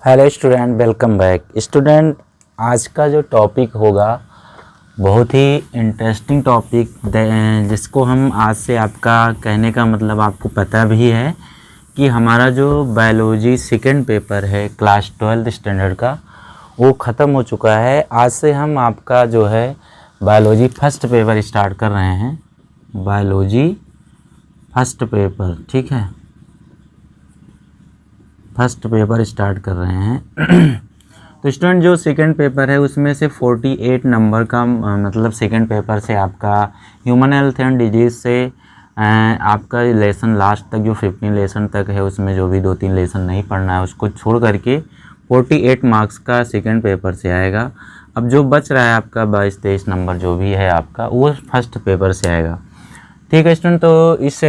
Hello student, welcome back. Student, आज का जो टॉपिक होगा बहुत ही इंटरेस्टिंग टॉपिक, जिसको हम आज से आपका कहने का मतलब आपको पता भी है कि हमारा जो बायोलॉजी सेकंड पेपर है क्लास 12th स्टैंडर्ड का वो ख़त्म हो चुका है। आज से हम आपका जो है बायोलॉजी फर्स्ट पेपर स्टार्ट कर रहे हैं। बायोलॉजी फर्स्ट पेपर, ठीक है, फर्स्ट पेपर स्टार्ट कर रहे हैं। तो स्टूडेंट, जो सेकंड पेपर है उसमें से 48 नंबर का मतलब सेकंड पेपर से आपका ह्यूमन हेल्थ एंड डिजीज़ से आपका लेसन लास्ट तक जो 15 लेसन तक है उसमें जो भी 2-3 लेसन नहीं पढ़ना है उसको छोड़ करके 48 मार्क्स का सेकंड पेपर से आएगा। अब जो बच रहा है आपका 22-23 नंबर जो भी है आपका वो फर्स्ट पेपर से आएगा। ठीक है स्टूडेंट, तो इस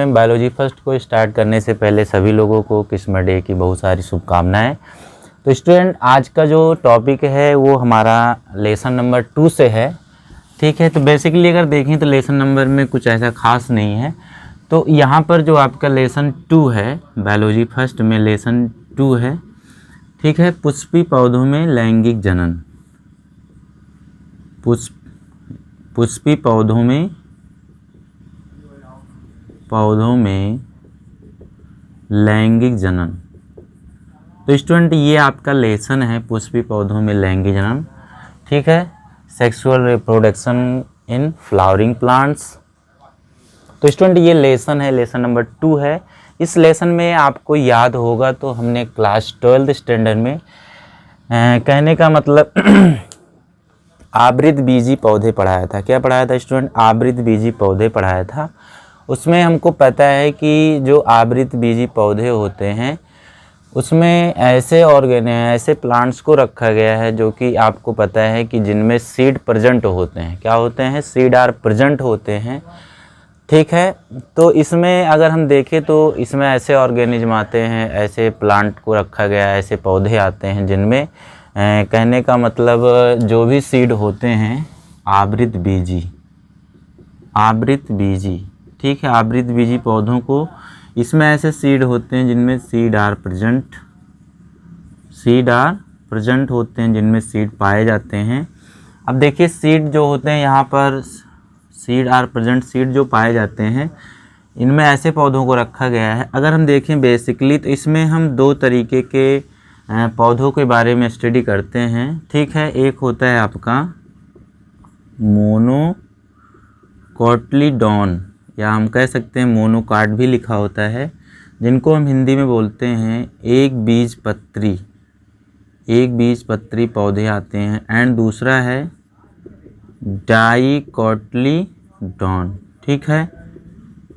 बायोलॉजी फर्स्ट को स्टार्ट करने से पहले सभी लोगों को क्रिसमस डे की बहुत सारी शुभकामनाएं। तो स्टूडेंट, आज का जो टॉपिक है वो हमारा लेसन नंबर 2 से है। ठीक है, तो बेसिकली अगर देखें तो लेसन नंबर में कुछ ऐसा खास नहीं है। तो यहाँ पर जो आपका लेसन 2 है बायोलॉजी फर्स्ट में लेसन 2 है, ठीक है, पुष्पी पौधों में लैंगिक जनन। पुष्पी पौधों में लैंगिक जनन। तो स्टूडेंट, ये आपका लेसन है पुष्पी पौधों में लैंगिक जनन, ठीक है, sexual reproduction in flowering plants. तो स्टूडेंट, ये लेसन है, लेसन नंबर 2 है। इस लेसन में आपको याद होगा तो हमने क्लास 12th स्टैंडर्ड में कहने का मतलब आवृत बीजी पौधे पढ़ाया था। क्या पढ़ाया था स्टूडेंट? आवृत बीजी पौधे पढ़ाया था। उसमें हमको पता है कि जो आवृत बीजी पौधे होते हैं उसमें ऐसे प्लांट्स को रखा गया है जो कि आपको पता है कि जिनमें सीड प्रेजेंट होते हैं। क्या होते हैं? सीड आर प्रेजेंट होते हैं, ठीक है। तो इसमें अगर हम देखें तो इसमें ऐसे ऑर्गेनिज्म आते हैं, ऐसे प्लांट को रखा गया है, ऐसे पौधे आते हैं जिनमें कहने का मतलब जो भी सीड होते हैं आवृत बीजी, ठीक है, आवृत बीजी पौधों को इसमें ऐसे सीड होते हैं जिनमें सीड आर प्रेजेंट होते हैं, जिनमें सीड पाए जाते हैं। अब देखिए सीड जो होते हैं यहाँ पर सीड आर प्रेजेंट, सीड जो पाए जाते हैं इनमें ऐसे पौधों को रखा गया है। अगर हम देखें बेसिकली तो इसमें हम 2 तरीके के पौधों के बारे में स्टडी करते हैं, ठीक है। एक होता है आपका मोनोकोटिलीडॉन, या हम कह सकते हैं मोनोकाट भी लिखा होता है, जिनको हम हिंदी में बोलते हैं एक बीज पत्री पौधे आते हैं। एंड दूसरा है डाइकोटिलीडॉन, ठीक है,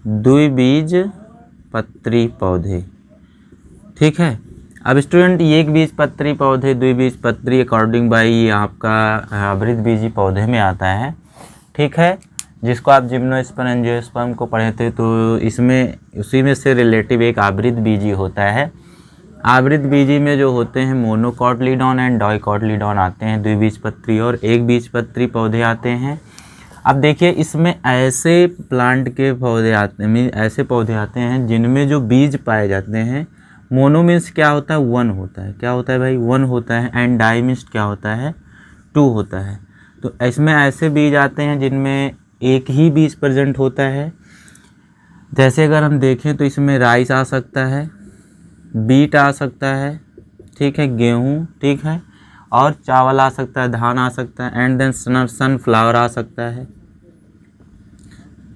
द्विबीज पत्री पौधे, ठीक है। अब स्टूडेंट, एक बीज पत्री पौधे, द्विबीज पत्री अकॉर्डिंग बाई ये आपका आवृत बीजी पौधे में आता है, ठीक है, जिसको आप जिम्नोस्पर्म एंजियोस्पर्म को पढ़े थे। तो इसमें उसी में से रिलेटिव एक आवृत बीजी होता है। आवृत बीजी में जो होते हैं मोनोकोटिलीडॉन एंड डाइकोटिलीडॉन आते हैं, द्विबीजपत्री और एक बीजपत्री पौधे आते हैं। अब देखिए इसमें ऐसे प्लांट के पौधे आते हैं, ऐसे पौधे आते हैं जिनमें जो बीज पाए जाते हैं, मोनो मीन्स क्या होता है? 1 होता है। क्या होता है भाई? 1 होता है। एंड डाई मीन्स क्या होता है? 2 होता है। तो इसमें ऐसे बीज आते हैं जिनमें एक ही बीज प्रेजेंट होता है। जैसे अगर हम देखें तो इसमें राइस आ सकता है, बीट आ सकता है, ठीक है, गेहूं, ठीक है, और चावल आ सकता है, धान आ सकता है, एंड देन सनफ्लावर आ सकता है,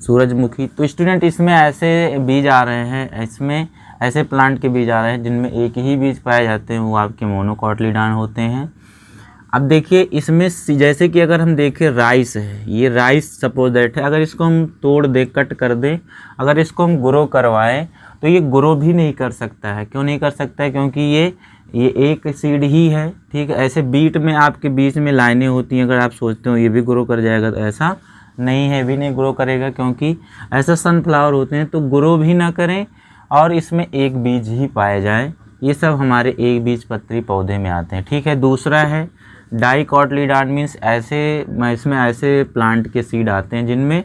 सूरजमुखी। तो स्टूडेंट, इसमें ऐसे बीज आ रहे हैं, इसमें ऐसे प्लांट के बीज आ रहे हैं जिनमें एक ही बीज पाए जाते हैं, वो आपके मोनोकोटिलीडॉन होते हैं। अब देखिए इसमें जैसे कि अगर हम देखें राइस है, ये राइस सपोज दैट है, अगर इसको हम तोड़ दें, कट कर दें, अगर इसको हम ग्रो करवाएं तो ये ग्रो भी नहीं कर सकता है। क्यों नहीं कर सकता है? क्योंकि ये एक सीड ही है, ठीक है। ऐसे बीट में आपके बीच में लाइनें होती हैं, अगर आप सोचते हो ये भी ग्रो कर जाएगा तो ऐसा नहीं है, भी नहीं ग्रो करेगा, क्योंकि ऐसा सनफ्लावर होते हैं तो ग्रो भी ना करें और इसमें एक बीज ही पाए जाए। ये सब हमारे एक बीज पत्री पौधे में आते हैं, ठीक है। दूसरा है डाइकोटिलीडॉन मीन्स इसमें ऐसे प्लांट के सीड आते हैं जिनमें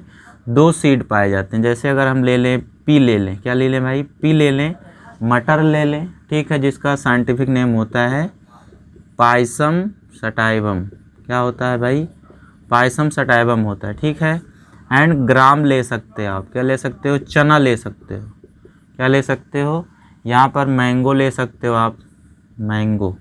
2 सीड पाए जाते हैं। जैसे अगर हम ले लें पी ले लें, क्या ले लें भाई? पी ले लें, मटर ले लें, ठीक है, जिसका साइंटिफिक नेम होता है पायसम सटाइवम। क्या होता है भाई? पायसम सटाइवम होता है, ठीक है। एंड ग्राम ले सकते हो आप, क्या ले सकते हो? चना ले सकते हो। क्या ले सकते हो? यहाँ पर मैंगो ले सकते हो आप, मैंगो।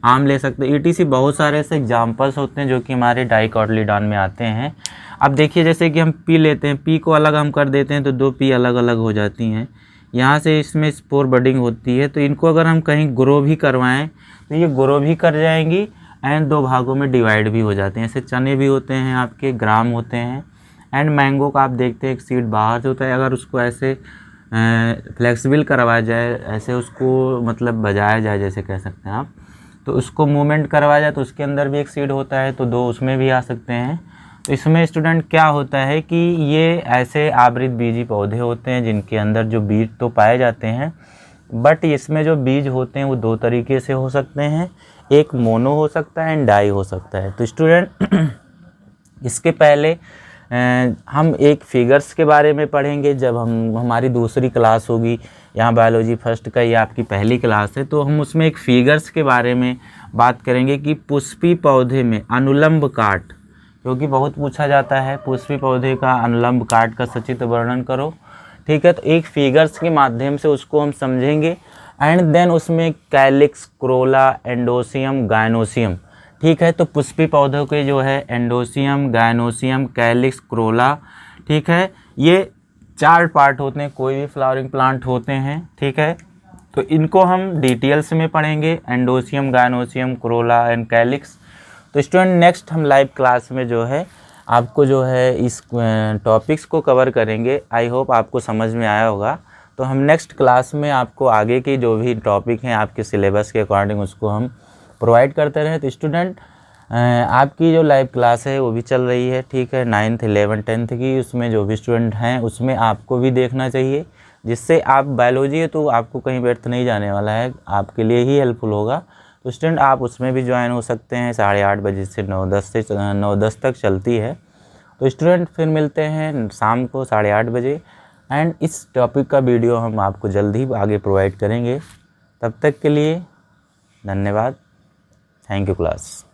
आम ले सकते हो। ETC बहुत सारे ऐसे एग्जाम्पल्स होते हैं जो कि हमारे डाइकोटिलीडॉन में आते हैं। अब देखिए जैसे कि हम पी लेते हैं, पी को अलग हम कर देते हैं तो 2 पी अलग अलग हो जाती हैं। यहाँ से इसमें स्पोर बडिंग होती है, तो इनको अगर हम कहीं ग्रो भी करवाएं तो ये ग्रो भी कर जाएंगी एंड 2 भागों में डिवाइड भी हो जाते हैं। ऐसे चने भी होते हैं आपके, ग्राम होते हैं। एंड मैंगो का आप देखते हैं एक सीड बाहर से होता है, अगर उसको ऐसे फ्लेक्सिबल करवाया जाए, ऐसे उसको मतलब बजाया जाए जैसे कह सकते हैं आप, तो उसको मूवमेंट करवाया जाए तो उसके अंदर भी एक सीड होता है, तो 2 उसमें भी आ सकते हैं। तो इसमें स्टूडेंट क्या होता है कि ये ऐसे आवृत बीजी पौधे होते हैं जिनके अंदर जो बीज तो पाए जाते हैं, बट इसमें जो बीज होते हैं वो 2 तरीके से हो सकते हैं, एक मोनो हो सकता है एंड डाई हो सकता है। तो स्टूडेंट इसके पहले हम एक फिगर्स के बारे में पढ़ेंगे जब हमारी दूसरी क्लास होगी। यहाँ बायोलॉजी फर्स्ट का ये आपकी पहली क्लास है, तो हम उसमें एक फिगर्स के बारे में बात करेंगे कि पुष्पी पौधे में अनुलंब काट, क्योंकि बहुत पूछा जाता है पुष्पी पौधे का अनुलंब काट का सचित्र वर्णन करो, ठीक है। तो एक फिगर्स के माध्यम से उसको हम समझेंगे एंड देन उसमें कैलिक्स, क्रोला, एंडोसियम, गायनोसियम, ठीक है। तो पुष्पी पौधों के जो है एंडोसियम, गायनोसियम, कैलिक्स, क्रोला, ठीक है, ये 4 पार्ट होते हैं कोई भी फ्लावरिंग प्लांट होते हैं, ठीक है। तो इनको हम डिटेल्स में पढ़ेंगे, एंडोसियम, गायनोसियम, क्रोला एंड कैलिक्स। तो स्टूडेंट नेक्स्ट हम लाइव क्लास में जो है आपको जो है इस टॉपिक्स को कवर करेंगे। आई होप आपको समझ में आया होगा। तो हम नेक्स्ट क्लास में आपको आगे के जो भी टॉपिक हैं आपके सिलेबस के अकॉर्डिंग उसको हम प्रोवाइड करते रहें। तो स्टूडेंट आपकी जो लाइव क्लास है वो भी चल रही है, ठीक है, 9th 11th 10th की, उसमें जो भी स्टूडेंट हैं उसमें आपको भी देखना चाहिए, जिससे आप बायोलॉजी है तो आपको कहीं व्यर्थ नहीं जाने वाला है, आपके लिए ही हेल्पफुल होगा। तो स्टूडेंट आप उसमें भी ज्वाइन हो सकते हैं, 8:30 बजे से 9:10 तक चलती है। तो स्टूडेंट फिर मिलते हैं शाम को 8:30 बजे एंड इस टॉपिक का वीडियो हम आपको जल्द ही आगे प्रोवाइड करेंगे। तब तक के लिए धन्यवाद। Thank you class.